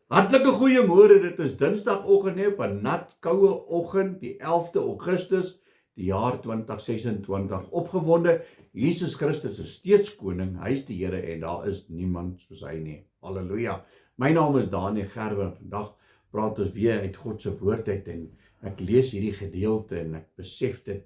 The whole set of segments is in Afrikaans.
Hartlike goeiemôre, dit is Dinsdagoggend op 'n nat, koue oggend, die 11de Augustus, die jaar 2026. Opgewonde, Jesus Christus is steeds koning, hy is die Here en daar is niemand soos hy nie. Halleluja. My naam is Daniel Gerber en vandag praat ons weer uit God se woord uit en ek lees hierdie gedeelte en ek besef dit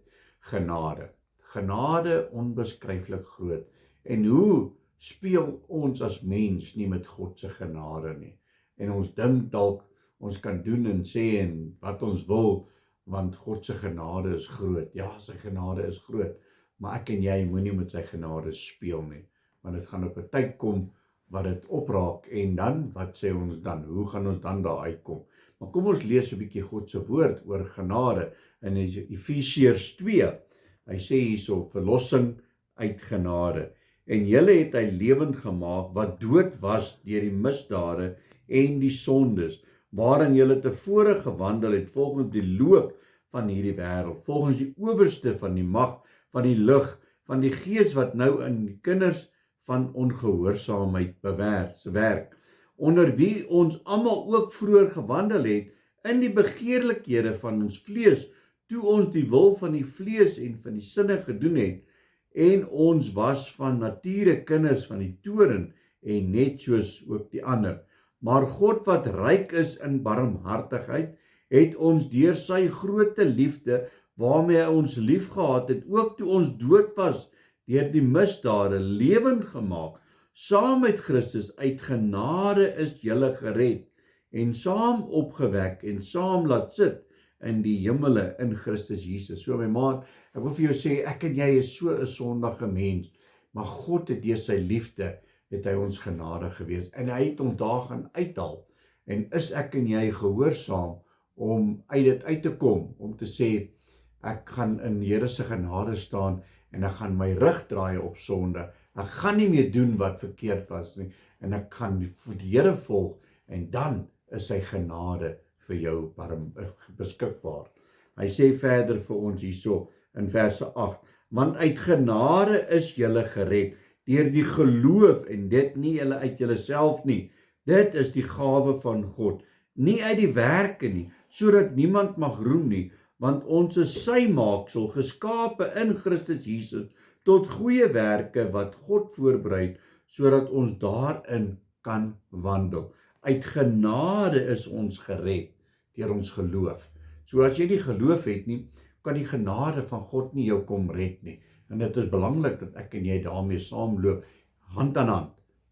genade. Genade onbeskryflik groot. En hoe speel ons as mens nie met God se genade nie? En ons dink dalk ons kan doen en sê en wat ons wil, want God se genade is groot. Ja, sy genade is groot, maar ek en jy moenie met sy genade speel nie, want dit gaan op 'n tyd kom wat dit opraak en dan, wat sê ons dan? Hoe gaan ons dan daar uitkom? Maar kom ons lees 'n bietjie God se woord oor genade in Efesiërs 2. Hy sê hierso, verlossing uit genade. En julle het hy lewend gemaak wat dood was deur die misdade en die sondes, waarin julle tevore gewandel het volgens die loop van hierdie wêreld, volgens die owerste van die mag van die lig, van die gees wat nou in die kinders van ongehoorsaamheid werk, onder wie ons almal ook vroeër gewandel het in die begeerlikhede van ons vlees, toe ons die wil van die vlees en van die sinne gedoen het, en ons was van nature kinders van die toorn en net soos ook die ander. Maar God wat ryk is in barmhartigheid, het ons deur sy groote liefde, waarmee hy ons liefgehad het, ook toe ons dood was deur die misdade, lewend gemaak. Saam met Christus uit genade is julle gered en saam opgewek en saam laat sit in die hemele in Christus Jesus. So my maat, ek wil vir jou sê, ek en jy is so 'n sondige mens, maar God het deur sy liefde het hy ons genade gewees en hy het ons daar gaan uithaal. En is ek en jy gehoorsaam om uit dit uit te kom, om te sê, ek gaan in die Here se genade staan en ek gaan my rug draai op sonde. Ek gaan nie meer doen wat verkeerd was nie en ek gaan die Here volg en dan is sy genade vir jou beskikbaar. Hy sê verder vir ons hierso in verse 8, want uit genade is julle gered deur die geloof en dit nie julle uit julleself nie. Dit is die gawe van God, nie uit die werke nie, sodat niemand mag roem nie, want ons is sy maaksel, geskape in Christus Jesus tot goeie werke wat God voorberei, sodat ons daarin kan wandel. Uit genade is ons gered deur ons geloof. So as jy nie geloof het nie, kan die genade van God nie jou kom red nie. En dit is belangrik dat ek en jy daarmee saamloop, hand aan hand.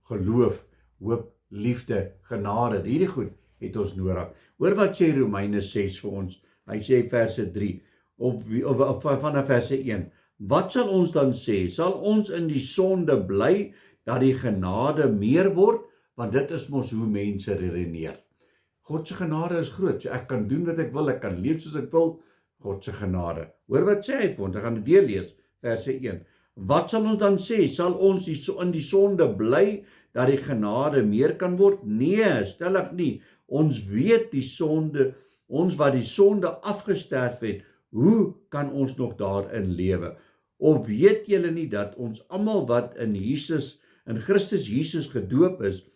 Geloof, hoop, liefde, genade, hierdie goed het ons nodig. Hoor wat sê Romeine 6 vir ons. Hy sê verse 3 of vanaf verse 1. Wat sal ons dan sê? Sal ons in die sonde bly dat die genade meer word? Want dit is mos hoe mense redeneer. God se genade is groot. So ek kan doen wat ek wil, ek kan leef soos ek wil. God se genade. Hoor wat sê hy vir ons? Ek gaan dit weer lees, verse 1. Wat sal ons dan sê? Sal ons in die sonde bly dat die genade meer kan word? Nee, stellig nie. Ons weet die sonde, ons wat die sonde afgesterf het, hoe kan ons nog daarin lewe? Of weet julle nie dat ons almal wat in Christus Jesus gedoop is,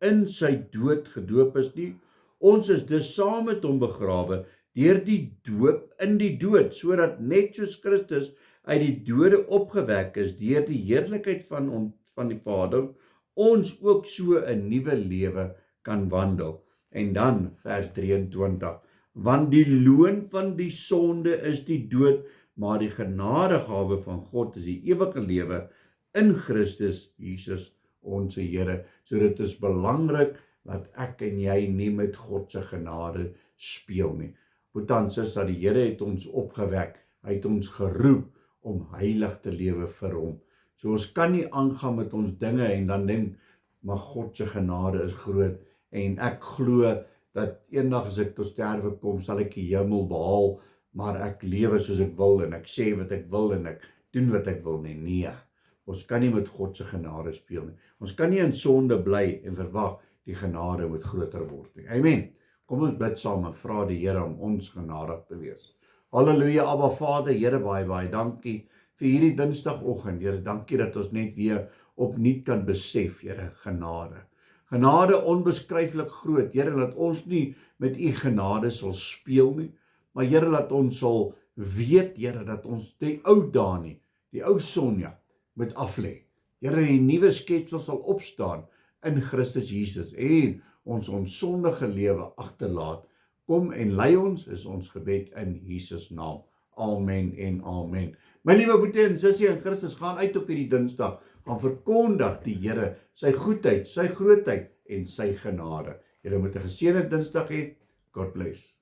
in sy dood gedoop is nie? Ons is dus saam met hom begrawe deur die doop in die dood, sodat net soos Christus uit die dode opgewek is deur die heerlikheid van die Vader, ons ook so 'n nuwe lewe kan wandel. En dan vers 23, want die loon van die sonde is die dood, maar die genadegawe van God is die ewige lewe in Christus Jesus ons Here. So dit is belangrik dat ek en jy nie met God se genade speel nie. Boetans is dat die Here het ons opgewek, hy het ons geroep om heilig te lewe vir hom. So ons kan nie aangaan met ons dinge en dan dink, maar God se genade is groot en ek glo dat eendag as ek tot sterwe kom, sal ek die hemel behaal, maar ek lewe soos ek wil en ek sê wat ek wil en ek doen wat ek wil nie. Nee, ons kan nie met God se genade speel nie. Ons kan nie in sonde bly en verwag die genade moet groter word nie. Amen. Kom ons bid saam en vra die Here om ons genadig te wees. Halleluja, Abba Vader, Here, baie dankie vir hierdie Dinsdagoggend. Here, dankie dat ons net weer opnuut kan besef, Here, genade. Genade onbeskryflik groot. Here, laat ons nie met u genade sal speel nie, maar Here, laat ons sal weet, Here, dat ons die ou Dani, die ou Sonja, moet aflê. Here, die nuwe skepsel sal opstaan in Christus Jesus en ons onsondige lewe agterlaat. Kom en lei ons, is ons gebed in Jesus naam. Amen en amen. My liewe broer en sussie in Christus, gaan uit op hierdie Dinsdag, gaan verkondig die Here sy goedheid, sy grootheid en sy genade. Julle moet 'n geseënde Dinsdag hê. God bless.